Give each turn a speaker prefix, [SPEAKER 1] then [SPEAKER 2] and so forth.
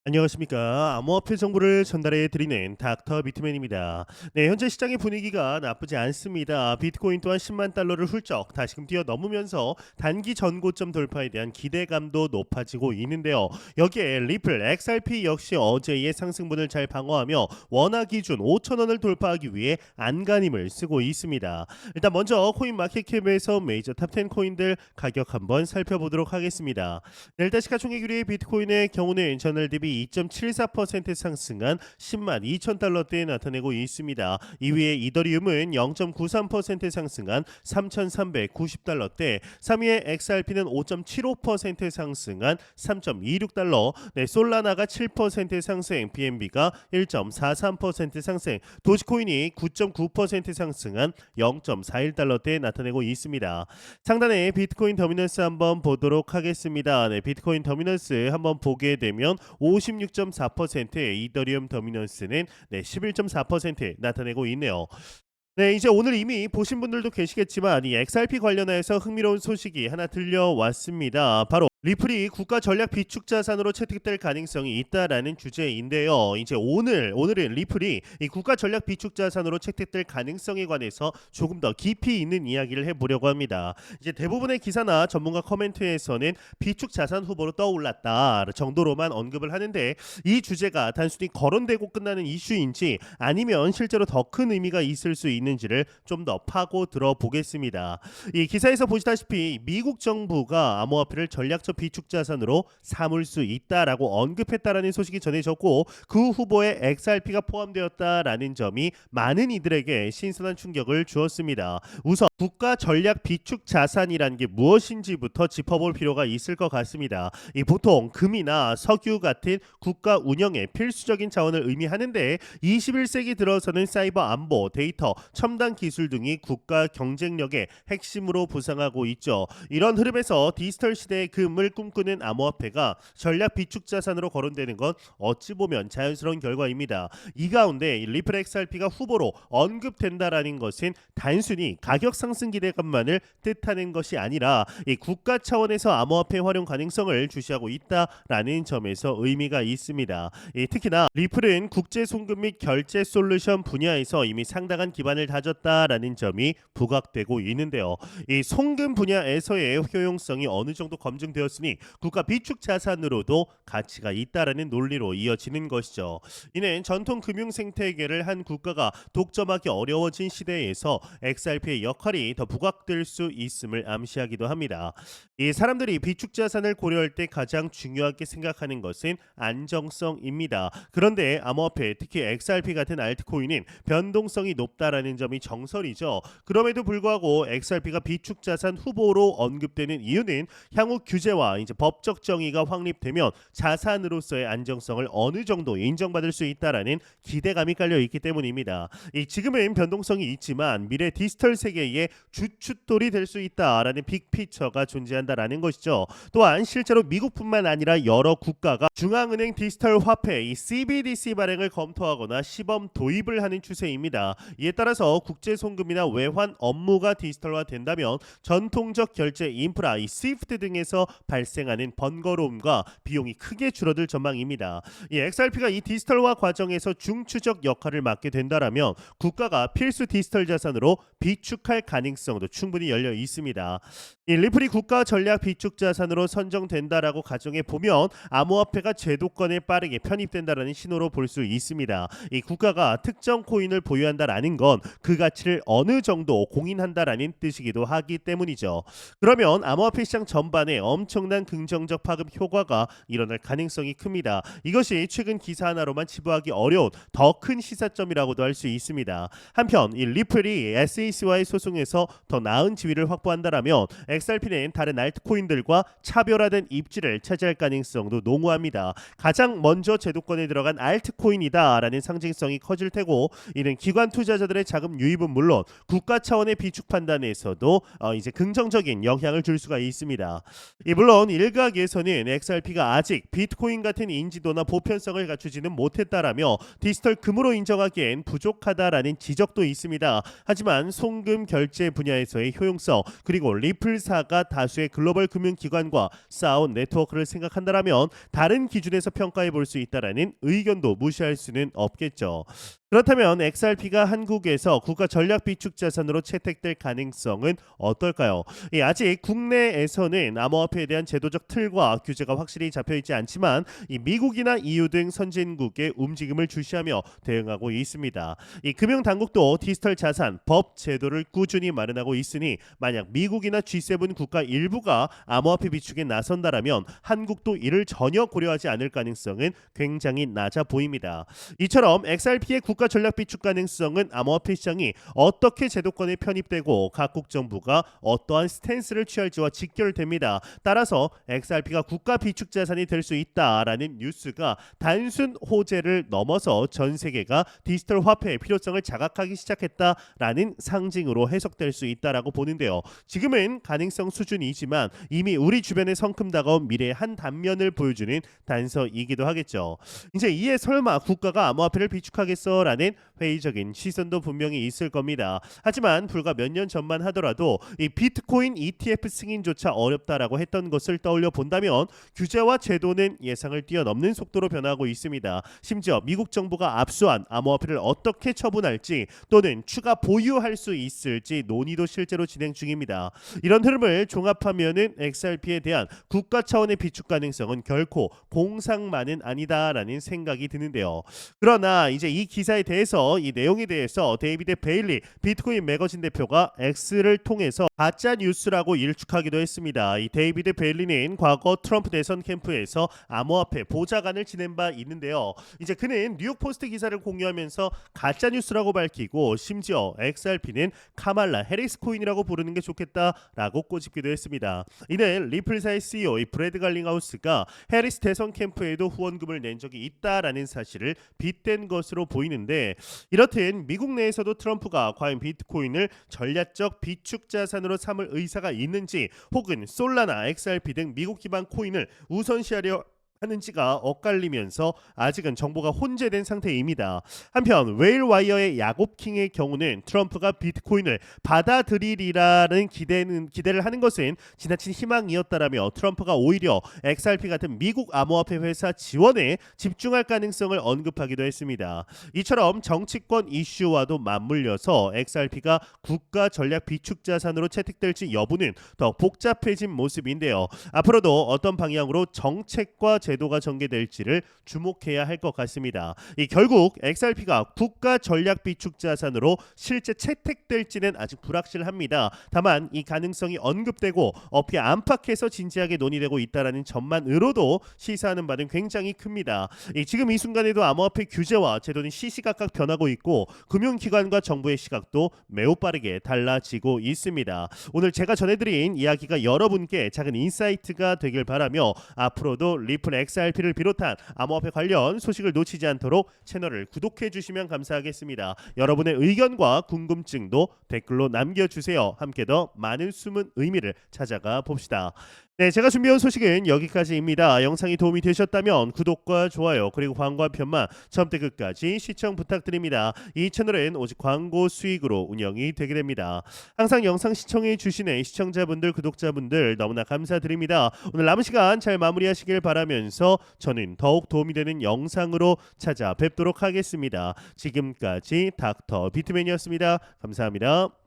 [SPEAKER 1] 안녕하십니까. 암호화폐 정보를 전달해 드리는 닥터 비트맨입니다. 네, 현재 시장의 분위기가 나쁘지 않습니다. 비트코인 또한 10만 달러를 훌쩍 다시금 뛰어넘으면서 단기 전고점 돌파에 대한 기대감도 높아지고 있는데요. 여기에 리플, XRP 역시 어제의 상승분을 잘 방어하며 원화 기준 5천 원을 돌파하기 위해 안간힘을 쓰고 있습니다. 일단 먼저 코인 마켓캡에서 메이저 탑10 코인들 가격 한번 살펴보도록 하겠습니다. 네, 일단 시가총액 1위 비트코인의 경우는 전월 대비 2.74% 상승한 10만 2천 달러대에 나타내고 있습니다. 2위의 이더리움은 0.93% 상승한 3,390달러대, 3위의 XRP는 5.75% 상승한 3.26달러, 네, 솔라나가 7% 상승, BNB가 1.43% 상승, 도지코인이 9.9% 상승한 0.41달러대에 나타내고 있습니다. 상단에 비트코인 더미넌스 한번 보도록 하겠습니다. 네, 비트코인 더미넌스 한번 보게 되면 56.4%, 이더리움 더미넌스는 11.4% 나타내고 있네요. 네, 이제 오늘 이미 보신 분들도 계시겠지만 이 XRP 관련해서 흥미로운 소식이 하나 들려왔습니다. 바로 리플이 국가 전략 비축 자산으로 채택될 가능성이 있다라는 주제인데요. 이제 오늘은 리플이 이 국가 전략 비축 자산으로 채택될 가능성에 관해서 조금 더 깊이 있는 이야기를 해보려고 합니다. 이제 대부분의 기사나 전문가 커멘트에서는 비축 자산 후보로 떠올랐다 정도로만 언급을 하는데, 이 주제가 단순히 거론되고 끝나는 이슈인지 아니면 실제로 더 큰 의미가 있을 수 있는지를 좀 더 파고 들어보겠습니다. 이 기사에서 보시다시피 미국 정부가 암호화폐를 전략적 비축 자산으로 삼을 수 있다라고 언급했다라는 소식이 전해졌고, 그 후보에 XRP가 포함되었다라는 점이 많은 이들에게 신선한 충격을 주었습니다. 우선 국가 전략 비축 자산이란 게 무엇인지부터 짚어볼 필요가 있을 것 같습니다. 이 보통 금이나 석유 같은 국가 운영의 필수적인 자원을 의미하는데, 21세기 들어서는 사이버 안보, 데이터, 첨단 기술 등이 국가 경쟁력의 핵심으로 부상하고 있죠. 이런 흐름에서 디지털 시대의 금을 꿈꾸는 암호화폐가 전략 비축 자산으로 거론되는 건 어찌 보면 자연스러운 결과입니다. 이 가운데 리플 XRP가 후보로 언급된다라는 것은 단순히 가격 상승 기대감만을 뜻하는 것이 아니라 이 국가 차원에서 암호화폐 활용 가능성을 주시하고 있다라는 점에서 의미가 있습니다. 특히나 리플은 국제 송금 및 결제 솔루션 분야에서 이미 상당한 기반을 다졌다라는 점이 부각되고 있는데요. 이 송금 분야에서의 효용성이 어느 정도 검증되었으니 국가 비축 자산으로도 가치가 있다라는 논리로 이어지는 것이죠. 이는 전통 금융 생태계를 한 국가가 독점하기 어려워진 시대에서 XRP의 역할이 더 부각될 수 있음을 암시하기도 합니다. 이 사람들이 비축 자산을 고려할 때 가장 중요하게 생각하는 것은 안정성입니다. 그런데 암호화폐, 특히 XRP 같은 알트코인은 변동성이 높다라는 점이 정설이죠. 그럼에도 불구하고 XRP가 비축 자산 후보로 언급되는 이유는 향후 규제와 이제 법적 정의가 확립되면 자산으로서의 안정성을 어느 정도 인정받을 수 있다라는 기대감이 깔려 있기 때문입니다. 지금은 변동성이 있지만 미래 디지털 세계의 주춧돌이 될 수 있다라는 빅피처가 존재한다라는 것이죠. 또한 실제로 미국뿐만 아니라 여러 국가가 중앙은행 디지털 화폐 CBDC 발행을 검토하거나 시범 도입을 하는 추세입니다. 이에 따라서 국제 송금이나 외환 업무가 디지털화된다면 전통적 결제 인프라 SWIFT 등에서 발생하는 번거로움과 비용이 크게 줄어들 전망입니다. XRP가 이 디지털화 과정에서 중추적 역할을 맡게 된다라면 국가가 필수 디지털 자산으로 비축할 가능성도 충분히 열려 있습니다. 리플이 국가 전략 비축 자산으로 선정된다라고 가정해 보면 암호화폐가 제도권에 빠르게 편입된다라는 신호로 볼 수 있습니다. 이 국가가 특정 코인을 보유한다라는 건 그 가치를 어느 정도 공인한다라는 뜻이기도 하기 때문이죠. 그러면 암호화폐 시장 전반에 엄청난 긍정적 파급 효과가 일어날 가능성이 큽니다. 이것이 최근 기사 하나로만 치부하기 어려운 더 큰 시사점이라고도 할 수 있습니다. 한편 이 리플이 SEC와의 소송에서 더 나은 지위를 확보한다라면 XRP는 다른 알트코인들과 차별화된 입지를 차지할 가능성도 농후합니다. 가장 먼저 제도권에 들어간 알트코인이다라는 상징성이 커질 테고, 이는 기관 투자자들의 자금 유입은 물론 국가 차원의 비축 판단에서도 이제 긍정적인 영향을 줄 수가 있습니다. 물론 일각에서는 XRP가 아직 비트코인 같은 인지도나 보편성을 갖추지는 못했다라며 디지털 금으로 인정하기엔 부족하다라는 지적도 있습니다. 하지만 송금 결제 분야에서의 효용성 그리고 리플사가 다수의 글로벌 금융기관과 쌓아온 네트워크를 생각한다라면 다른 기준에서 평가해 볼 수 있다라는 의견도 무시할 수는 없겠죠. 그렇다면 XRP가 한국에서 국가 전략 비축 자산으로 채택될 가능성은 어떨까요? 아직 국내에서는 암호화폐에 대한 제도적 틀과 규제가 확실히 잡혀 있지 않지만 미국이나 EU 등 선진국의 움직임을 주시하며 대응하고 있습니다. 금융 당국도 디지털 자산 법 제도를 꾸준히 마련하고 있으니 만약 미국이나 G7 국가 일부가 암호화폐 비축에 나선다라면 한국도 이를 전혀 고려하지 않을 가능성은 굉장히 낮아 보입니다. 이처럼 XRP의 국가 전략 비축 가능성은 암호화폐 시장이 어떻게 제도권에 편입되고 각국 정부가 어떠한 스탠스를 취할지와 직결됩니다. 따라서 XRP가 국가 비축 자산이 될 수 있다라는 뉴스가 단순 호재를 넘어서 전 세계가 디지털 화폐의 필요성을 자각하기 시작했다라는 상징으로 해석될 수 있다라고 보는데요. 지금은 가능성 수준이지만 이미 우리 주변에 성큼 다가온 미래의 한 단면을 보여주는 단서이기도 하겠죠. 이제 이에 설마 국가가 암호화폐를 비축하겠어라는 회의적인 시선도 분명히 있을 겁니다. 하지만 불과 몇 년 전만 하더라도 이 비트코인 ETF 승인조차 어렵다라고 했던 것을 떠올려 본다면 규제와 제도는 예상을 뛰어넘는 속도로 변하고 있습니다. 심지어 미국 정부가 압수한 암호화폐를 어떻게 처분할지 또는 추가 보유할 수 있을지 논의도 실제로 진행 중입니다. 이런 흐름을 종합하면은 XRP에 대한 국가 차원의 비축 가능성은 결코 공상만은 아니다라는 생각이 드는데요. 그러나 이제 이 기사에 대해서 이 내용에 대해서 데이비드 베일리 비트코인 매거진 대표가 X를 통해서 가짜 뉴스라고 일축하기도 했습니다. 이 데이비드 베일리는 과거 트럼프 대선 캠프에서 암호화폐 보좌관을 지낸 바 있는데요. 이제 그는 뉴욕 포스트 기사를 공유하면서 가짜 뉴스라고 밝히고 심지어 XRP는 카말라 해리스 코인이라고 부르는 게 좋겠다라고 꼬집기도 했습니다. 이는 리플사의 CEO 이 브래드 갈링하우스가 해리스 대선 캠프에도 후원금을 낸 적이 있다라는 사실을 빗댄 것으로 보이는데, 이렇듯 미국 내에서도 트럼프가 과연 비트코인을 전략적 비축 자산으로 삼을 의사가 있는지 혹은 솔라나 XRP 등 미국 기반 코인을 우선시하려 하는지가 엇갈리면서 아직은 정보가 혼재된 상태입니다. 한편 웨일와이어의 야곱킹의 경우는 트럼프가 비트코인을 받아들이리라는 기대를 하는 것은 지나친 희망이었다라며 트럼프가 오히려 XRP 같은 미국 암호화폐 회사 지원에 집중할 가능성을 언급하기도 했습니다. 이처럼 정치권 이슈와도 맞물려서 XRP가 국가 전략 비축 자산으로 채택될지 여부는 더 복잡해진 모습인데요. 앞으로도 어떤 방향으로 정책과 제도가 전개될지를 주목해야 할 것 같습니다. 결국 XRP가 국가 전략 비축 자산으로 실제 채택될지는 아직 불확실합니다. 다만 이 가능성이 언급되고 어피 안팎에서 진지하게 논의되고 있다라는 점만으로도 시사하는 바는 굉장히 큽니다. 지금 이 순간에도 암호화폐 규제와 제도는 시시각각 변하고 있고 금융기관과 정부의 시각도 매우 빠르게 달라지고 있습니다. 오늘 제가 전해드린 이야기가 여러분께 작은 인사이트가 되길 바라며 앞으로도 리플 XRP를 비롯한 암호화폐 관련 소식을 놓치지 않도록 채널을 구독해 주시면 감사하겠습니다. 여러분의 의견과 궁금증도 댓글로 남겨주세요. 함께 더 많은 숨은 의미를 찾아가 봅시다. 네, 제가 준비한 소식은 여기까지입니다. 영상이 도움이 되셨다면 구독과 좋아요 그리고 광고 한 편만 처음부터 끝까지 시청 부탁드립니다. 이 채널은 오직 광고 수익으로 운영이 되게 됩니다. 항상 영상 시청해 주시는 시청자분들 구독자분들 너무나 감사드립니다. 오늘 남은 시간 잘 마무리하시길 바라면서 저는 더욱 도움이 되는 영상으로 찾아뵙도록 하겠습니다. 지금까지 닥터 비트맨이었습니다. 감사합니다.